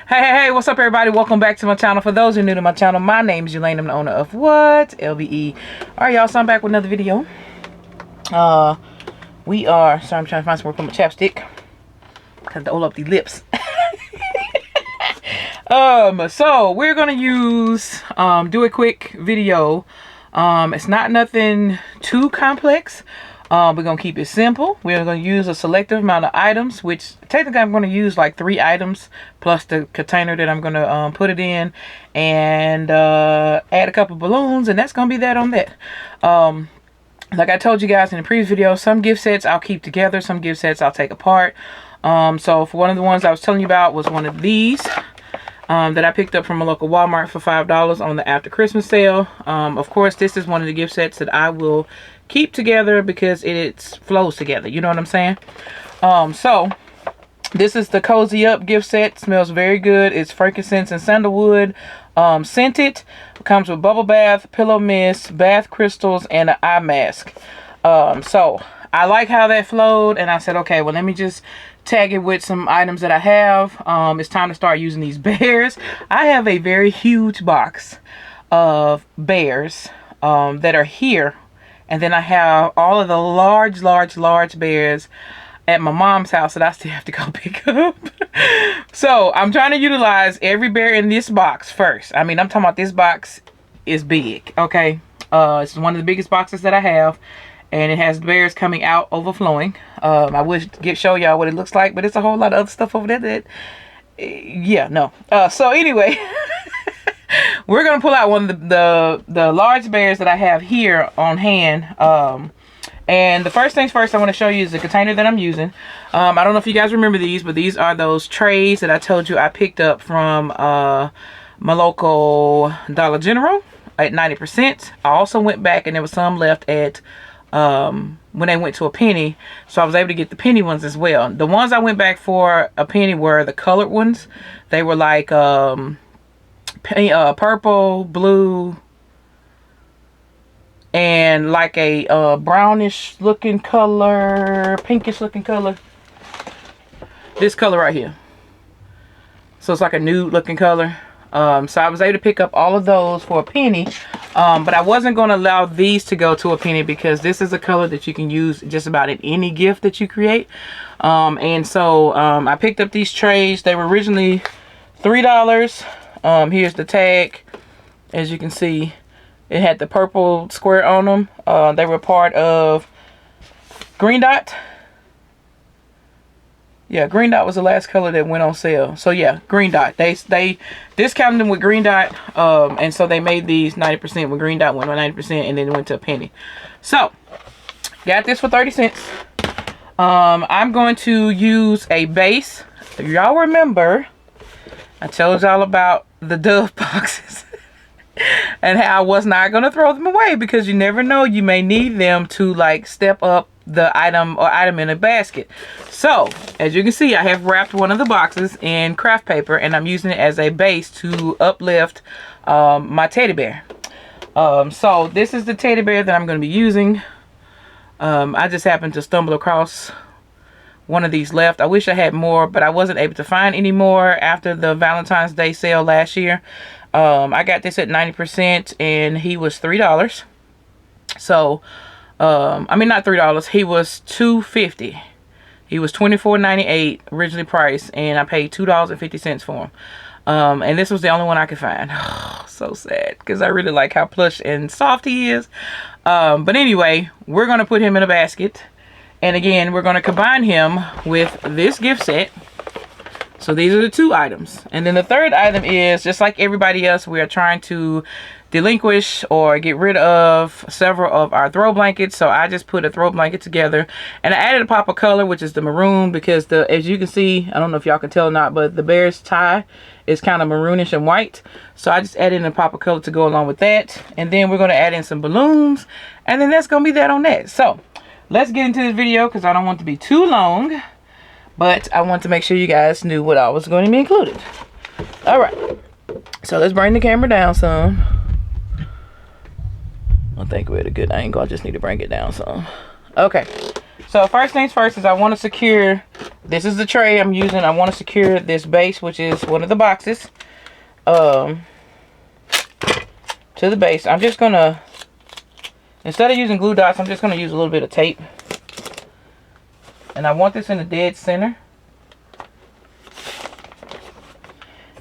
Hey, what's up, everybody? Welcome back to my channel. For those who are new to my channel, my name is Elaine. I'm the owner of what? LBE. Alright, y'all, so I'm back with another video. Sorry, I'm trying to find somewhere to put my chapstick. Because to hold up the lips. So we're gonna use do a quick video. It's not nothing too complex. We're gonna keep it simple. We're gonna use a selective amount of items, which technically I'm gonna use like 3 items plus the container that I'm gonna put it in, and add a couple balloons, and that's gonna be that on that. Like I told you guys in the previous video, some gift sets I'll keep together, some gift sets I'll take apart. So for one of the ones I was telling you about was one of these that I picked up from a local Walmart for $5 on the after Christmas sale. Of course, this is one of the gift sets that I will keep together because it flows together. You know what I'm saying? So this is the Cozy Up gift set. Smells very good. It's frankincense and sandalwood scented. It comes with bubble bath, pillow mist, bath crystals, and an eye mask. So I like how that flowed, and I said, okay, well, let me just tag it with some items that I have. It's time to start using these bears. I have a very huge box of bears that are here, and then I have all of the large bears at my mom's house that I still have to go pick up. So I'm trying to utilize every bear in this box first. I mean, I'm talking about this box is big, okay? It's one of the biggest boxes that I have, and it has bears coming out overflowing. I wish to show y'all what it looks like, but it's a whole lot of other stuff over there that, yeah, no. So anyway, we're gonna pull out one of the large bears that I have here on hand. And the first things first, I want to show you is the container that I'm using. I don't know if you guys remember these, but these are those trays that I told you I picked up from my local Dollar General at 90%. I also went back and there was some left at when they went to a penny, so I was able to get the penny ones as well. The ones I went back for a penny were the colored ones. They were like purple, blue, and like a brownish looking color, pinkish looking color. This color right here. So it's like a nude looking color. So I was able to pick up all of those for a penny. But I wasn't going to allow these to go to a penny because this is a color that you can use just about in any gift that you create. And so I picked up these trays. They were originally $3. Here's the tag. As you can see, it had the purple square on them. They were part of Green Dot. Yeah, Green Dot was the last color that went on sale. So yeah, Green Dot. They discounted them with Green Dot. And so they made these 90% when Green Dot went on 90%, and then it went to a penny. So, got this for 30 cents. I'm going to use a base. Y'all remember, I told y'all about the Dove boxes. And how I was not going to throw them away because you never know, you may need them to like step up the item in a basket. So as you can see, I have wrapped one of the boxes in craft paper, and I'm using it as a base to uplift my teddy bear. So this is the teddy bear that I'm going to be using. I just happened to stumble across one of these left. I wish I had more, but I wasn't able to find any more after the Valentine's Day sale last year. I got this at 90%, and he was $3. So, I mean, not $3. He was $2.50. He was $24.98 originally priced, and I paid $2.50 for him. And this was the only one I could find. So sad, because I really like how plush and soft he is. But anyway, we're going to put him in a basket. And again, we're going to combine him with this gift set. So these are the 2 items. And then the third item is, just like everybody else, we are trying to delinquish or get rid of several of our throw blankets. So I just put a throw blanket together, and I added a pop of color, which is the maroon, because as you can see, I don't know if y'all can tell or not, but the bear's tie is kind of maroonish and white. So I just added in a pop of color to go along with that. And then we're going to add in some balloons, and then that's going to be that on that. So let's get into this video because I don't want it to be too long. But I want to make sure you guys knew what all was going to be included. Alright. So let's bring the camera down some. I think we're at a good angle. I just need to bring it down some. Okay. So first things first is I want to secure this is the tray I'm using. I want to secure this base, which is one of the boxes, to the base. I'm just gonna, instead of using glue dots, I'm just gonna use a little bit of tape, and I want this in the dead center.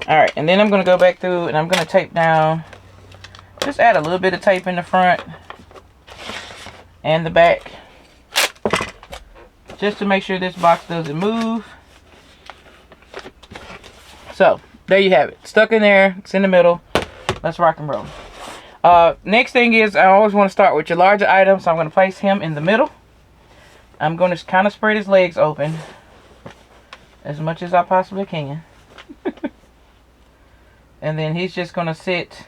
All right, and then I'm gonna go back through and I'm gonna tape down, just add a little bit of tape in the front and the back, just to make sure this box doesn't move. So there you have it, stuck in there. It's in the middle. Let's rock and roll. Next thing is, I always want to start with your larger item, so I'm going to place him in the middle. I'm going to kind of spread his legs open as much as I possibly can. And then he's just going to sit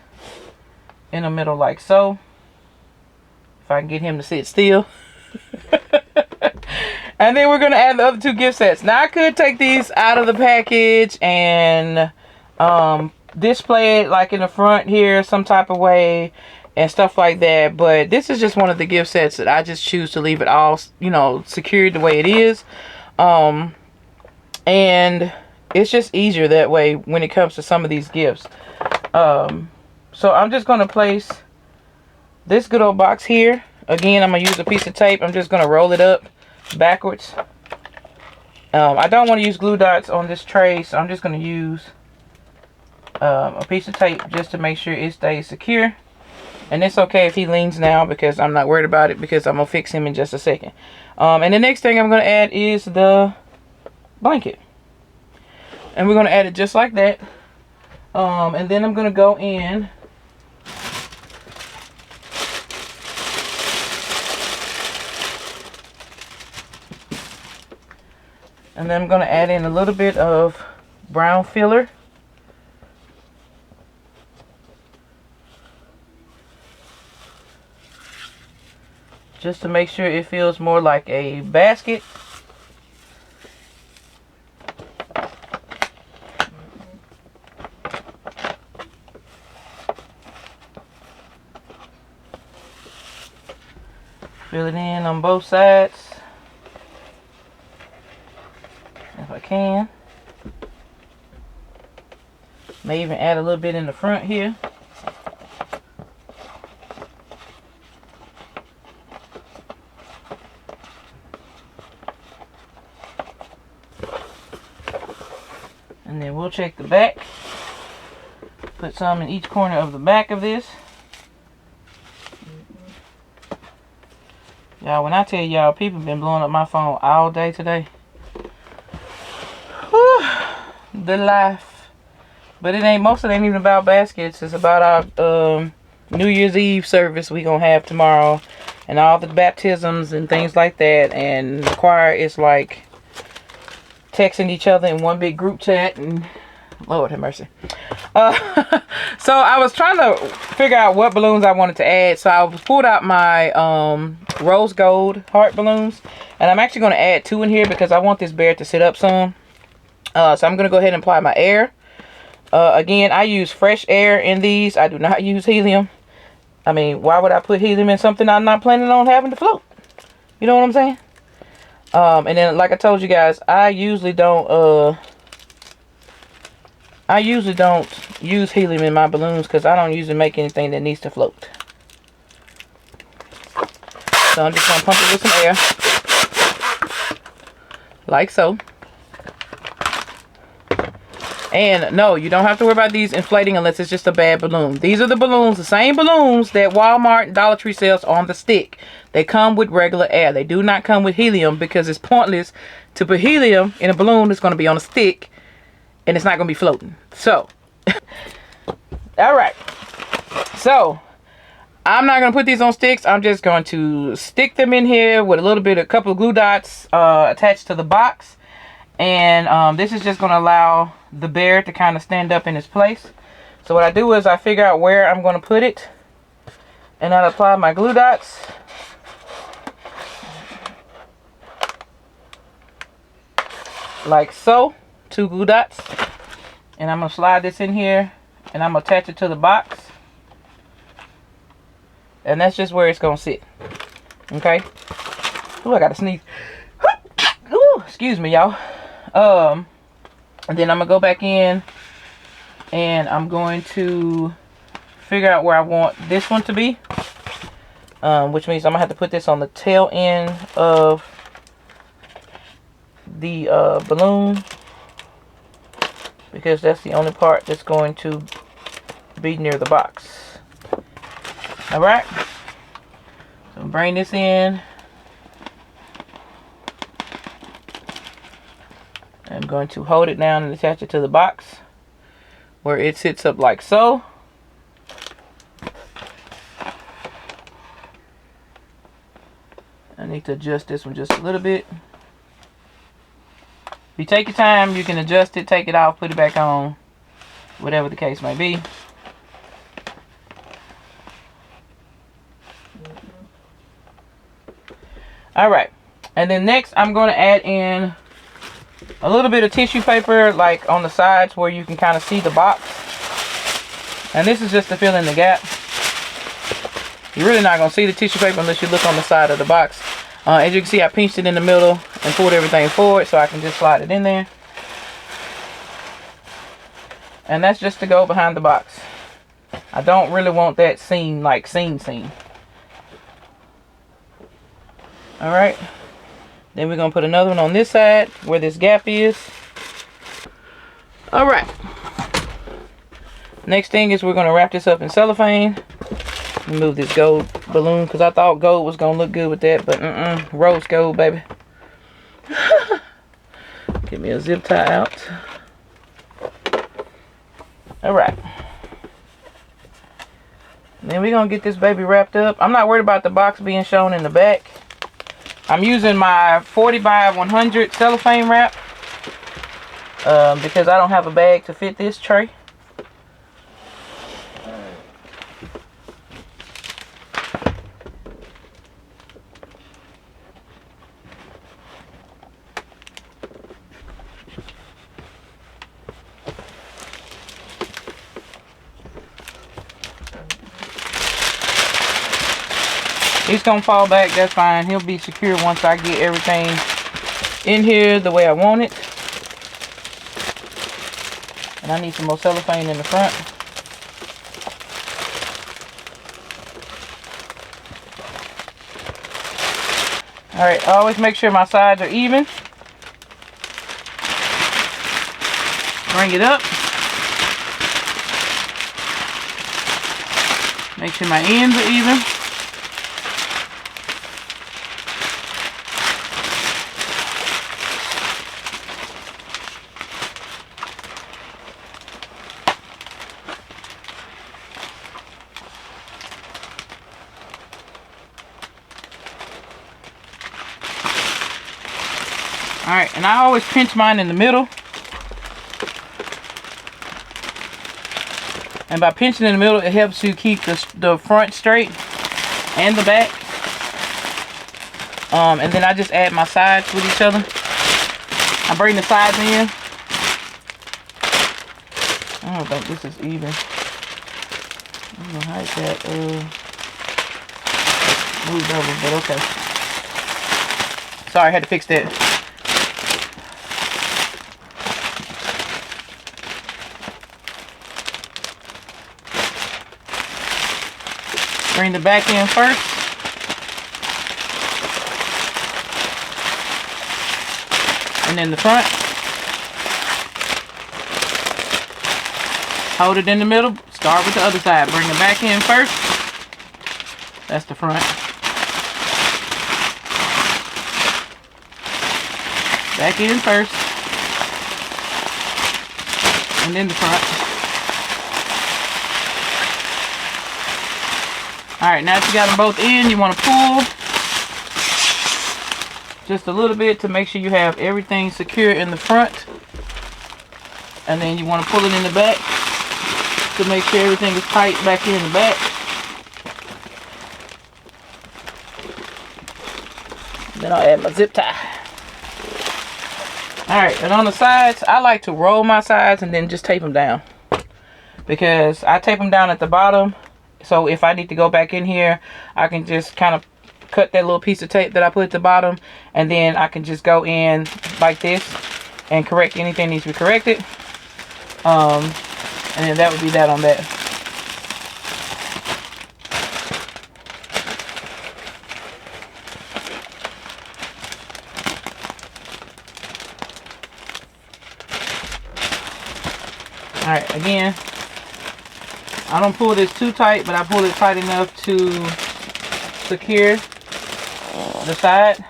in the middle like so. If I can get him to sit still. And then we're going to add the other two gift sets. Now I could take these out of the package and display it like in the front here some type of way and stuff like that. But this is just one of the gift sets that I just choose to leave it all, you know, secured the way it is. And it's just easier that way when it comes to some of these gifts. So I'm just going to place this good old box here. Again, I'm going to use a piece of tape. I'm just going to roll it up backwards. I don't want to use glue dots on this tray, so I'm just going to use a piece of tape just to make sure it stays secure. And it's okay if he leans now, because I'm not worried about it, because I'm going to fix him in just a second. And the next thing I'm going to add is the blanket. And we're going to add it just like that. And then I'm going to go in and then I'm going to add in a little bit of brown filler. Just to make sure it feels more like a basket. Fill it in on both sides, if I can. May even add a little bit in the front here. And then we'll check the back. Put some in each corner of the back of this. Y'all, when I tell y'all, people been blowing up my phone all day today. Whew, the life. But it ain't, most of it ain't even about baskets. It's about our New Year's Eve service we gonna have tomorrow. And all the baptisms and things like that. And the choir is like texting each other in one big group chat. And Lord have mercy. So I was trying to figure out what balloons I wanted to add. So I pulled out my rose gold heart balloons, and I'm actually going to add 2 in here because I want this bear to sit up some. So I'm going to go ahead and apply my air. Again, I use fresh air in these. I do not use helium. I mean, why would I put helium in something I'm not planning on having to float? You know what I'm saying? And then, like I told you guys, I usually don't use helium in my balloons because I don't usually make anything that needs to float. So I'm just going to pump it with some air. Like so. And no, you don't have to worry about these inflating unless it's just a bad balloon. These are the balloons, the same balloons that Walmart and Dollar Tree sells on the stick. They come with regular air. They do not come with helium because it's pointless to put helium in a balloon that's going to be on a stick and it's not going to be floating. So, all right. So, I'm not going to put these on sticks. I'm just going to stick them in here with a couple of glue dots attached to the box. And this is just going to allow the bear to kind of stand up in his place. So what I do is I figure out where I'm going to put it. And I'll apply my glue dots. Like so. 2 glue dots. And I'm going to slide this in here. And I'm going to attach it to the box. And that's just where it's going to sit. Okay. Ooh, I got to sneeze. Ooh, excuse me, y'all. And then I'm gonna go back in and I'm going to figure out where I want this one to be, which means I'm gonna have to put this on the tail end of the balloon, because that's the only part that's going to be near the box. All right, so bring this in. I'm going to hold it down and attach it to the box where it sits up like so. I need to adjust this one just a little bit. If you take your time, you can adjust it, take it off, put it back on, whatever the case may be. All right, and then next I'm going to add in a little bit of tissue paper, like on the sides where you can kind of see the box. And this is just to fill in the gap. You're really not going to see the tissue paper unless you look on the side of the box. As you can see, I pinched it in the middle and pulled everything forward so I can just slide it in there. And that's just to go behind the box. I don't really want that seam, like seam. Alright. Then we're going to put another one on this side where this gap is. Alright. Next thing is we're going to wrap this up in cellophane. Move this gold balloon because I thought gold was going to look good with that. But rose gold, baby. Get me a zip tie out. Alright. Then we're going to get this baby wrapped up. I'm not worried about the box being shown in the back. I'm using my 40 by 100 cellophane wrap because I don't have a bag to fit this tray. He's gonna fall back, that's fine. He'll be secure once I get everything in here the way I want it. And I need some more cellophane in the front. Alright, always make sure my sides are even. Bring it up. Make sure my ends are even. Alright, and I always pinch mine in the middle. And by pinching in the middle, it helps you keep the front straight and the back. And then I just add my sides with each other. I bring the sides in. I don't think this is even. I don't know how it's that moved over, but okay. Sorry, I had to fix that. Bring the back in first. And then the front. Hold it in the middle. Start with the other side. Bring the back in first. That's the front. Back in first. And then the front. Alright, now that you got them both in, you want to pull just a little bit to make sure you have everything secure in the front. And then you want to pull it in the back to make sure everything is tight back here in the back. Then I'll add my zip tie. Alright, and on the sides, I like to roll my sides and then just tape them down. Because I tape them down at the bottom. So if I need to go back in here, I can just kind of cut that little piece of tape that I put at the bottom. And then I can just go in like this and correct anything needs to be corrected. And then that would be that on that. Alright, again, I don't pull this too tight, but I pull it tight enough to secure the side.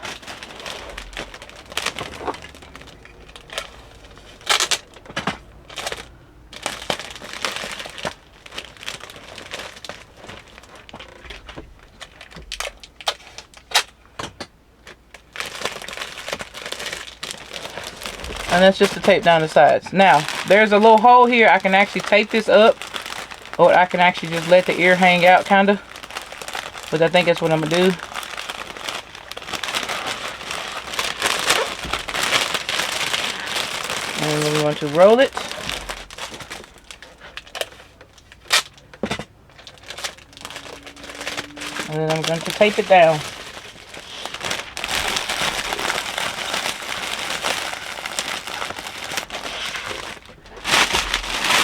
And that's just to tape down the sides. Now, there's a little hole here. I can actually tape this up, or I can actually just let the ear hang out, kind of. But I think that's what I'm going to do. And then we want to roll it. And then I'm going to tape it down.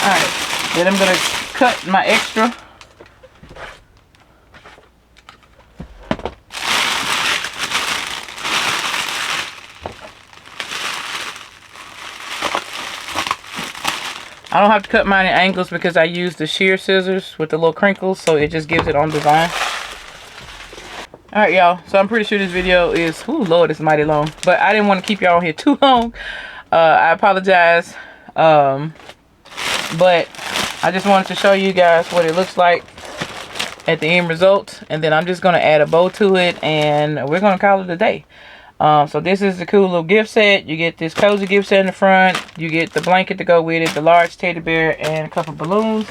Alright, then I'm going to cut my extra. I don't have to cut mine at angles because I use the shear scissors with the little crinkles, so it just gives it on design. Alright, y'all, so I'm pretty sure this video is, oh Lord, it's mighty long, but I didn't want to keep y'all here too long. I apologize, but I just wanted to show you guys what it looks like at the end result, and then I'm just going to add a bow to it, and we're going to call it a day. So this is the cool little gift set. You get this cozy gift set in the front. You get the blanket to go with it, the large teddy bear, and a couple balloons.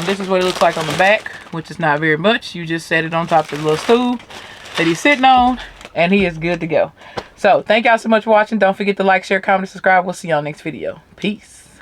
This is what it looks like on the back, which is not very much. You just set it on top of the little stool that he's sitting on, and he is good to go. So thank y'all so much for watching. Don't forget to like, share, comment, and subscribe. We'll see y'all next video. Peace.